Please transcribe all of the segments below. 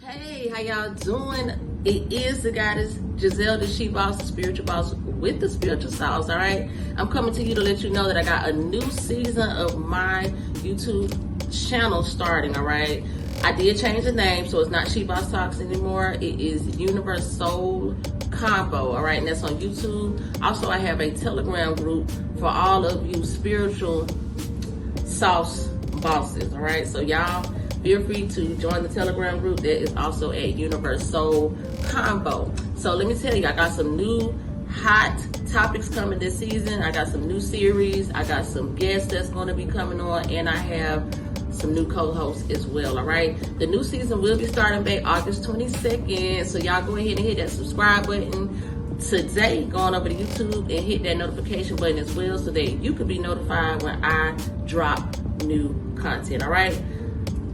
Hey, how y'all doing? It is the goddess Giselle, the she boss, the spiritual boss with the spiritual sauce. All right, I'm coming to you to let you know that I got a new season of my YouTube channel starting. All right, I did change the name, so it's not She Boss Talks anymore. It is Universoul Convo. All right, and that's on YouTube. Also, I have a Telegram group for all of you spiritual sauce bosses. All right, so y'all feel free to join the Telegram group that is also at Universoul Convo. So let me tell you, I got some new hot topics coming this season. I got some new series. I got some guests that's going to be coming on, and I have some new co-hosts as well. All right, the new season will be starting back August 22nd. So y'all go ahead and hit that subscribe button today. Go on over to YouTube and hit that notification button as well, so that you can be notified when I drop new content. All right.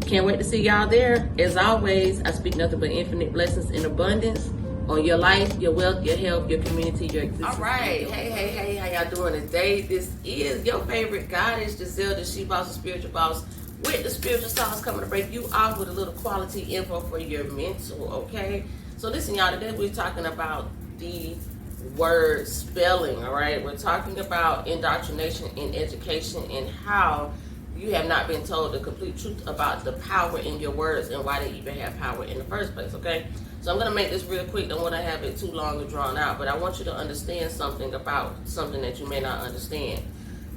Can't wait to see y'all there. As always, I speak nothing but infinite blessings in abundance on your life, your wealth, your health, your community, your existence. All right. Hey, how y'all doing today? This is your favorite goddess, Giselle, the she boss, the spiritual boss, with the spiritual sauce, coming to break you off with a little quality info for your mental, okay? So listen, y'all, today we're talking about the word spelling, all right? We're talking about indoctrination in education and how you have not been told the complete truth about the power in your words and why they even have power in the first place, okay? So I'm going to make this real quick. Don't want to have it too long and drawn out, but I want you to understand something about something that you may not understand.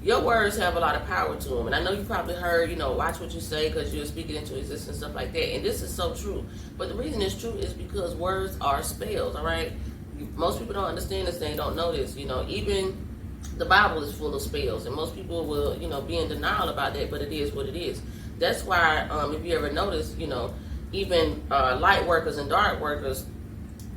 Your words have a lot of power to them, and I know you probably heard, watch what you say because you're speaking into existence, stuff like that, and this is so true. But the reason it's true is because words are spells, all right? Most people don't understand this, they don't know this, even the Bible is full of spells, and most people will, be in denial about that, but it is what it is. That's why, if you ever notice, even light workers and dark workers,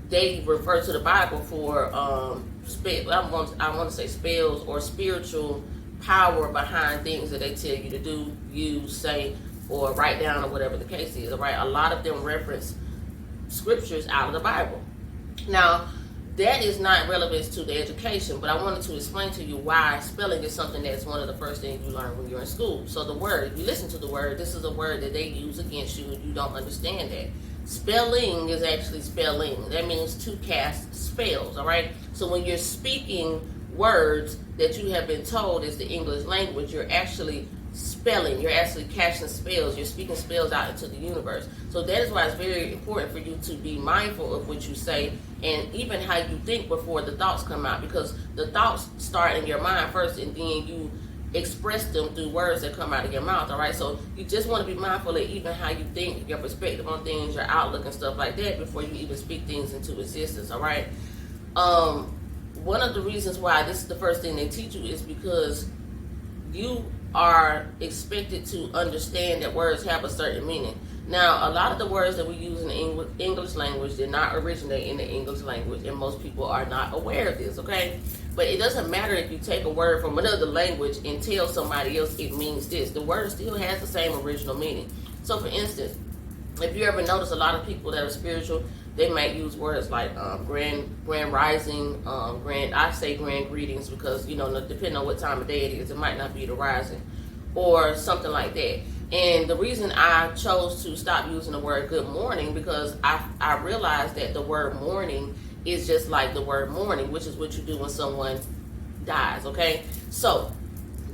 they refer to the Bible for I want to say spells or spiritual power behind things that they tell you to do, use, say, or write down, or whatever the case is. All right, a lot of them reference scriptures out of the Bible. Now, that is not relevant to the education, but I wanted to explain to you why spelling is something that's one of the first things you learn when you're in school. So the word, if you listen to the word, this is a word that they use against you and you don't understand that. Spelling is actually spelling. That means to cast spells, all right? So when you're speaking words that you have been told is the English language, you're actually spelling, you're actually casting spells, you're speaking spells out into the universe. So that is why it's very important for you to be mindful of what you say and even how you think before the thoughts come out, because the thoughts start in your mind first and then you express them through words that come out of your mouth, all right? So you just want to be mindful of even how you think, your perspective on things, your outlook and stuff like that before you even speak things into existence, all right? One of the reasons why this is the first thing they teach you is because you are expected to understand that words have a certain meaning. Now, a lot of the words that we use in the English language did not originate in the English language, and most people are not aware of this, okay? But it doesn't matter if you take a word from another language and tell somebody else it means this. The word still has the same original meaning. So, for instance, if you ever notice a lot of people that are spiritual, they might use words like grand rising, grand greetings, because, depending on what time of day it is, it might not be the rising, or something like that. And the reason I chose to stop using the word good morning, because I realized that the word morning is just like the word mourning, which is what you do when someone dies, okay? So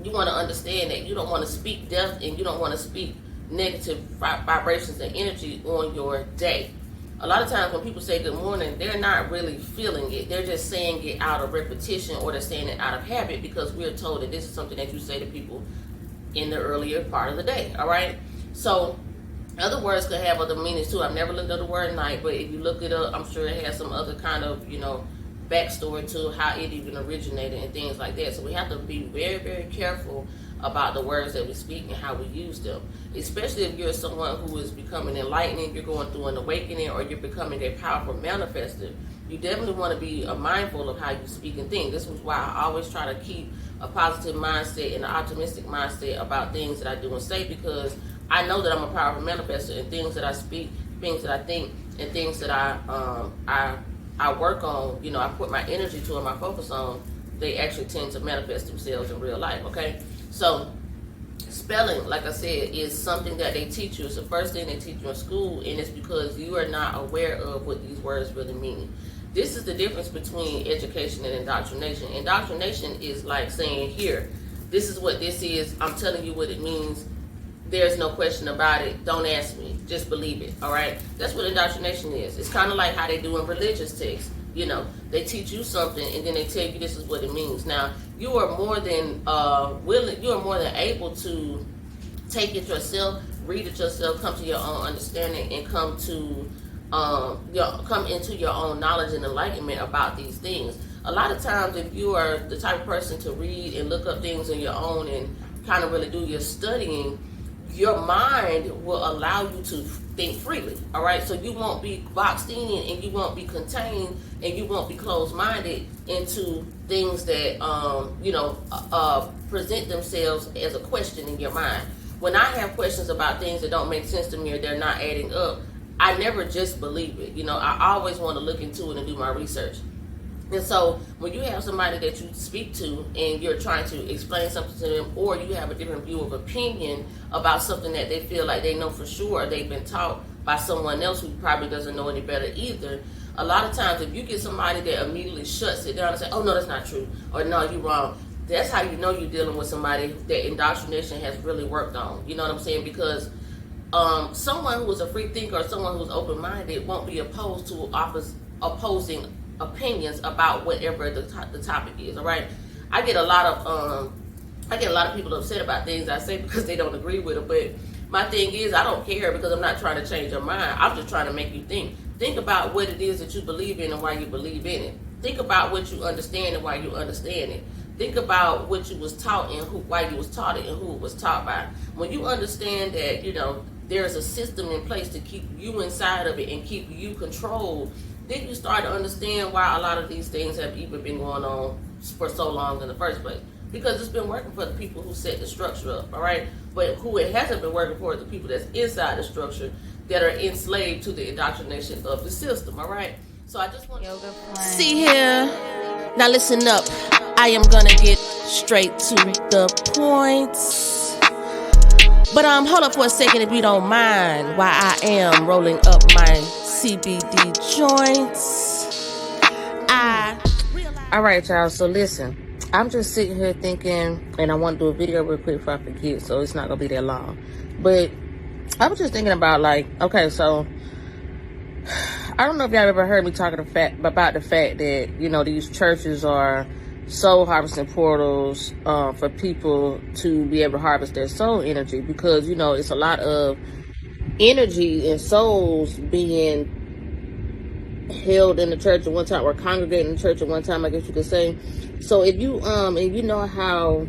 you want to understand that you don't want to speak death and you don't want to speak negative vibrations and energy on your day. A lot of times when people say good morning, they're not really feeling it. They're just saying it out of repetition, or they're saying it out of habit, because we're told that this is something that you say to people in the earlier part of the day, all right? So other words could have other meanings too. I've never looked at the word night, but if you look it up, I'm sure it has some other kind of, backstory to how it even originated and things like that. So we have to be very, very careful about the words that we speak and how we use them, especially if you're someone who is becoming enlightened, you're going through an awakening, or you're becoming a powerful manifester. You definitely want to be mindful of how you speak and think. This is why I always try to keep a positive mindset and an optimistic mindset about things that I do and say, because I know that I'm a powerful manifester, and things that I speak, things that I think, and things that I work on, I put my energy to and my focus on, they actually tend to manifest themselves in real life, okay? So spelling, like I said, is something that they teach you. It's the first thing they teach you in school, and it's because you are not aware of what these words really mean. This is the difference between education and indoctrination. Indoctrination is like saying, here, this is what this is. I'm telling you what it means. There's no question about it. Don't ask me. Just believe it. All right? That's what indoctrination is. It's kind of like how they do in religious texts. You know, they teach you something and then they tell you this is what it means. Now, you are more than willing, you are more than able to take it yourself, read it yourself, come to your own understanding, and come to come into your own knowledge and enlightenment about these things. A lot of times, if you are the type of person to read and look up things on your own and kind of really do your studying, your mind will allow you to think freely, all right? So you won't be boxed in and you won't be contained and you won't be closed-minded into things that, present themselves as a question in your mind. When I have questions about things that don't make sense to me or they're not adding up, I never just believe it. You know, I always want to look into it and do my research. And so when you have somebody that you speak to and you're trying to explain something to them, or you have a different view of opinion about something that they feel like they know for sure, or they've been taught by someone else who probably doesn't know any better either, a lot of times if you get somebody that immediately shuts it down and say, oh no, that's not true, or no, you're wrong, that's how you know you're dealing with somebody that indoctrination has really worked on. You know what I'm saying? Because someone who's a free thinker or someone who's open-minded won't be opposed to opposing opinions about whatever the topic is. All right, I get a lot of people upset about things I say because they don't agree with it. But my thing is, I don't care, because I'm not trying to change your mind. I'm just trying to make you think. Think about what it is that you believe in and why you believe in it. Think about what you understand and why you understand it. Think about what you was taught and why you was taught it and who it was taught by. When you understand that, you know, there's a system in place to keep you inside of it and keep you controlled, then you start to understand why a lot of these things have even been going on for so long in the first place. Because it's been working for the people who set the structure up, all right? But who it hasn't been working for is the people that's inside the structure that are enslaved to the indoctrination of the system, all right? So I just want to see here. Now listen up. I am gonna get straight to the point. But hold up for a second if you don't mind, while I am rolling up my CBD joints. All right, y'all, so listen. I'm just sitting here thinking, and I want to do a video real quick before I forget, so it's not going to be that long. But I was just thinking about, like, okay, so I don't know if y'all ever heard me talking about the fact that, you know, these churches are soul harvesting portals for people to be able to harvest their soul energy, because, you know, it's a lot of energy and souls being held in the church at one time, or congregating in the church at one time, I guess you could say. So if you and you know how,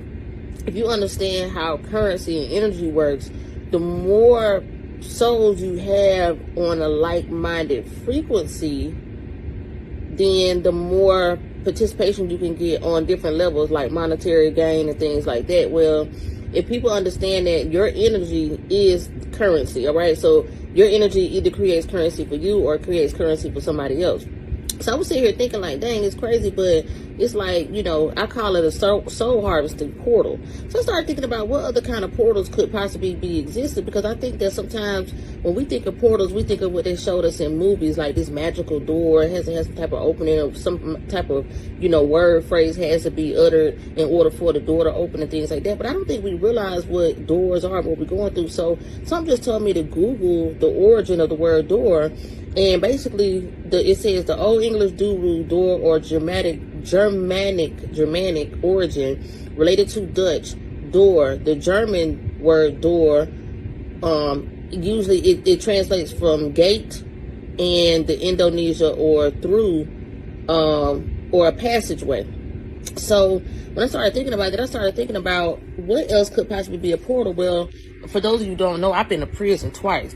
if you understand how currency and energy works, the more souls you have on a like-minded frequency, then the more participation you can get on different levels, like monetary gain and things like that. Well, if people understand that your energy is currency, all right, so your energy either creates currency for you or creates currency for somebody else. So I was sitting here thinking, like, dang, it's crazy, but it's like, you know, I call it a soul harvesting portal. So I started thinking about what other kind of portals could possibly be existed, because I think that sometimes when we think of portals, we think of what they showed us in movies, like this magical door. It has some type of opening, or some type of, you know, word phrase has to be uttered in order for the door to open and things like that. But I don't think we realize what doors are, what we're going through. So some just told me to Google the origin of the word door. And basically, it says the Old English duru, door, or Germanic origin, related to Dutch door. The German word door, usually it translates from gate, and the Indonesia or through, or a passageway. So when I started thinking about that, I started thinking about what else could possibly be a portal. Well, for those of you who don't know, I've been to prison twice.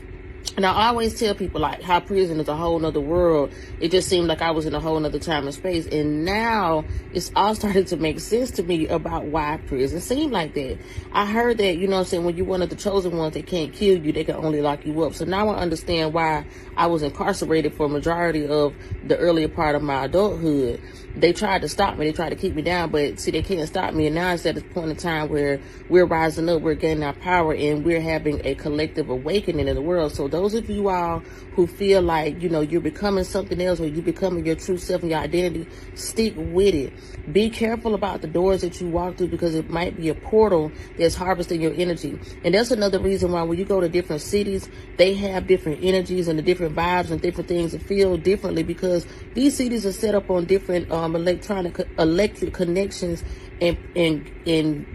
And I always tell people like how prison is a whole nother world. It just seemed like I was in a whole nother time and space. And now it's all starting to make sense to me about why prison seemed like that. I heard that, you know what I'm saying, when you're one of the chosen ones, they can't kill you, they can only lock you up. So now I understand why I was incarcerated for a majority of the earlier part of my adulthood. They tried to stop me, they tried to keep me down, but see, they can't stop me. And now it's at this point in time where we're rising up, we're gaining our power, and we're having a collective awakening in the world. So those of you all who feel like, you know, you're becoming something else, or you're becoming your true self and your identity, stick with it. Be careful about the doors that you walk through, because it might be a portal that's harvesting your energy. And that's another reason why when you go to different cities, they have different energies and the different vibes and different things that feel differently, because these cities are set up on different electric connections and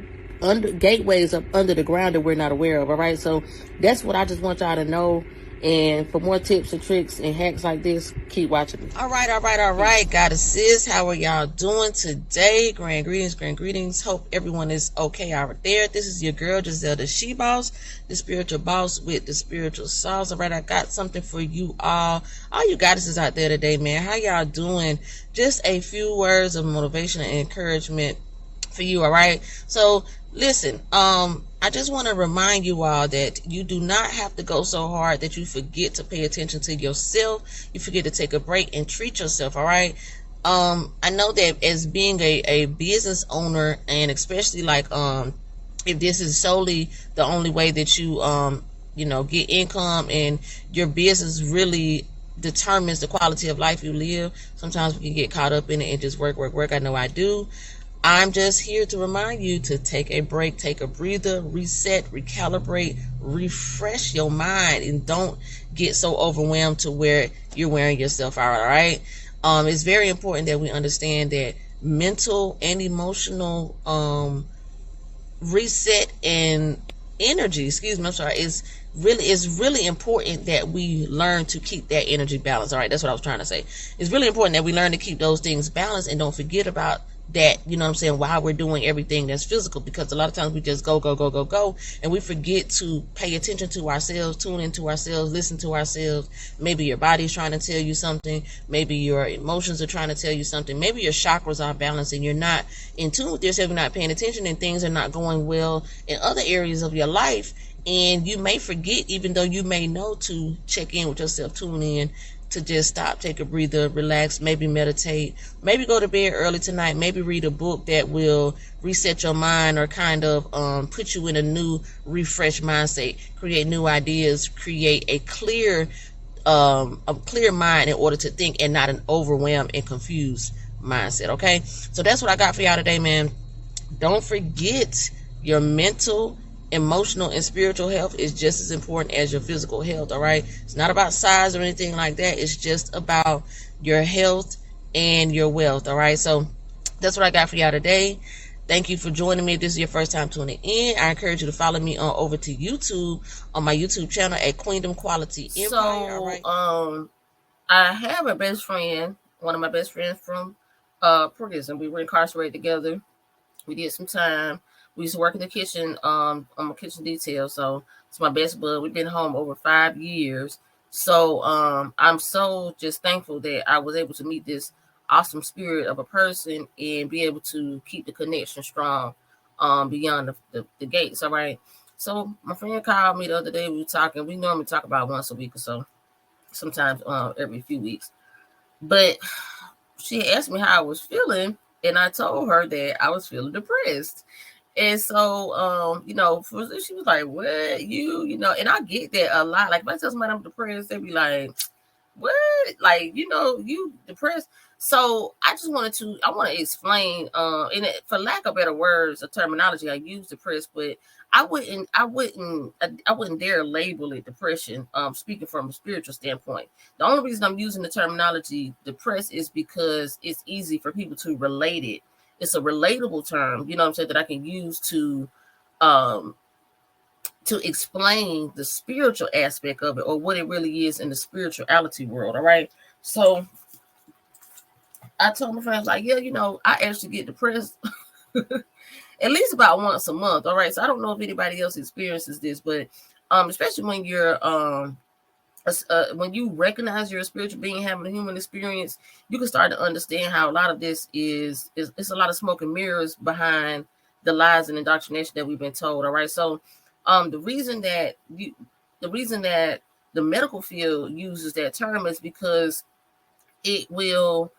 under gateways up under the ground that we're not aware of. All right, so that's what I just want y'all to know. And for more tips and tricks and hacks like this, keep watching me. All right, goddesses, how are y'all doing today? Grand greetings. Hope everyone is okay out there. This is your girl Giselle, the She Boss, the spiritual boss with the spiritual sauce. All right, I got something for you all you goddesses out there today, man. How y'all doing? Just a few words of motivation and encouragement for you. All right, so listen, I just want to remind you all that you do not have to go so hard that you forget to pay attention to yourself. You forget to take a break and treat yourself. All right. I know that as being a business owner, and especially like if this is solely the only way that you get income, and your business really determines the quality of life you live, sometimes we can get caught up in it and just work. I know I do. I'm just here to remind you to take a break, take a breather, reset, recalibrate, refresh your mind, and don't get so overwhelmed to where you're wearing yourself out. All right. It's very important that we understand that mental and emotional reset and energy, is really important that we learn to keep that energy balanced. All right, that's what I was trying to say. It's really important that we learn to keep those things balanced and don't forget about that, you know what I'm saying, while we're doing everything that's physical, because a lot of times we just go, and we forget to pay attention to ourselves, tune into ourselves, listen to ourselves. Maybe your body's trying to tell you something, maybe your emotions are trying to tell you something, maybe your chakras are balanced and you're not in tune with yourself, you're not paying attention, and things are not going well in other areas of your life, and you may forget, even though you may know to check in with yourself, tune in, to just stop, take a breather, relax, maybe meditate, maybe go to bed early tonight, maybe read a book that will reset your mind, or kind of put you in a new, refreshed mindset, create new ideas, create a clear mind in order to think, and not an overwhelmed and confused mindset. Okay, so that's what I got for y'all today, man. Don't forget, your mental, emotional, and spiritual health is just as important as your physical health. All right, it's not about size or anything like that. It's just about your health and your wealth. All right, so that's what I got for y'all today. Thank you for joining me. If this is your first time tuning in, I encourage you to follow me on over to YouTube, on my YouTube channel at Queendom Quality Empire. So all right. I have a best friend, one of my best friends from prison. We were incarcerated together. We did some time. We used to work in the kitchen, on my kitchen detail. So it's my best bud. We've been home over 5 years. So I'm so just thankful that I was able to meet this awesome spirit of a person and be able to keep the connection strong beyond the gates. All right. So my friend called me the other day. We were talking. We normally talk about once a week or so, sometimes every few weeks. But she asked me how I was feeling, and I told her that I was feeling depressed. And so, she was like, "What and I get that a lot. Like, if I tell somebody I'm depressed, they be like, what? Like, you depressed." So I want to explain, for lack of better words or terminology, I use depressed, but I wouldn't dare label it depression. Speaking from a spiritual standpoint, the only reason I'm using the terminology depressed is because it's easy for people to relate it. It's a relatable term, you know what I'm saying, that I can use to explain the spiritual aspect of it, or what it really is in the spirituality world. All right. So I told my friends, like, yeah, I actually get depressed at least about once a month. All right. So I don't know if anybody else experiences this, but especially when you're when you recognize you're a spiritual being having a human experience, you can start to understand how a lot of this is it's a lot of smoke and mirrors behind the lies and indoctrination that we've been told. All right. So the reason that the medical field uses that term is because it will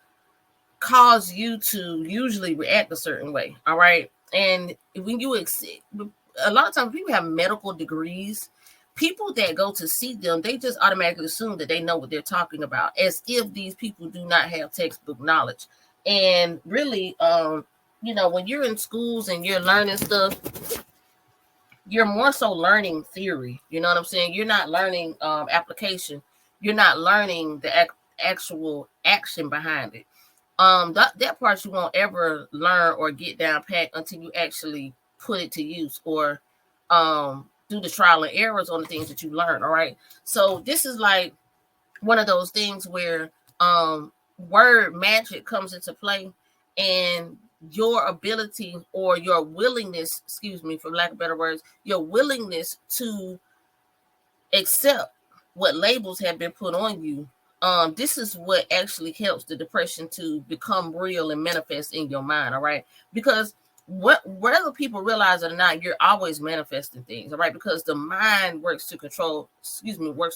cause you to usually react a certain way. All right. And when you a lot of times people have medical degrees, people that go to see them, they just automatically assume that they know what they're talking about, as if these people do not have textbook knowledge. And really, when you're in schools and you're learning stuff, you're more so learning theory. You know what I'm saying? You're not learning application. You're not learning the actual action behind it. That part you won't ever learn or get down pat until you actually put it to use, or do the trial and errors on the things that you learn. All right. So this is like one of those things where word magic comes into play, and your ability or your willingness, excuse me, for lack of better words, your willingness to accept what labels have been put on you. This is what actually helps the depression to become real and manifest in your mind. All right. Because whether people realize it or not, you're always manifesting things. All right. Because the mind works to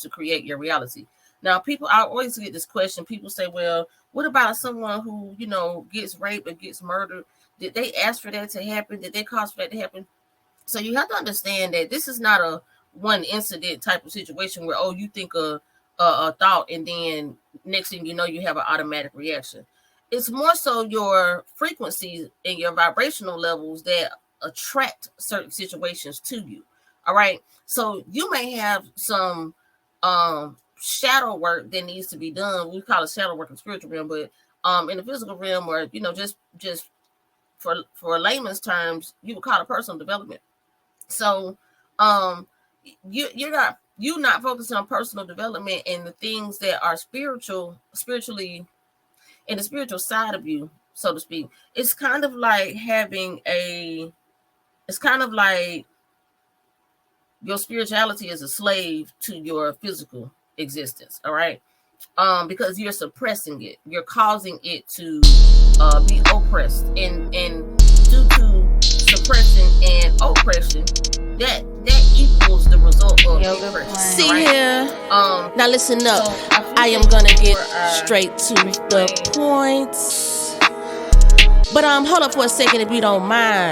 create your reality. Now, I always get this question. People say, well, what about someone who, gets raped or gets murdered? Did they ask for that to happen? Did they cause for that to happen? So you have to understand that this is not a one incident type of situation where, you think a thought and then next thing you know, you have an automatic reaction. It's more so your frequencies and your vibrational levels that attract certain situations to you. All right. So you may have some shadow work that needs to be done. We call it shadow work in the spiritual realm, but in the physical realm, or just for layman's terms, you would call it personal development. So you're not focusing on personal development and the things that are spiritually in the spiritual side of you, so to speak. It's kind of like your spirituality is a slave to your physical existence. All right. Because you're suppressing it, you're causing it to be oppressed, and due to suppression and oppression, that equals the result of depression. See right? here. Now listen up. So I am gonna get straight to the point. But hold up for a second if you don't mind.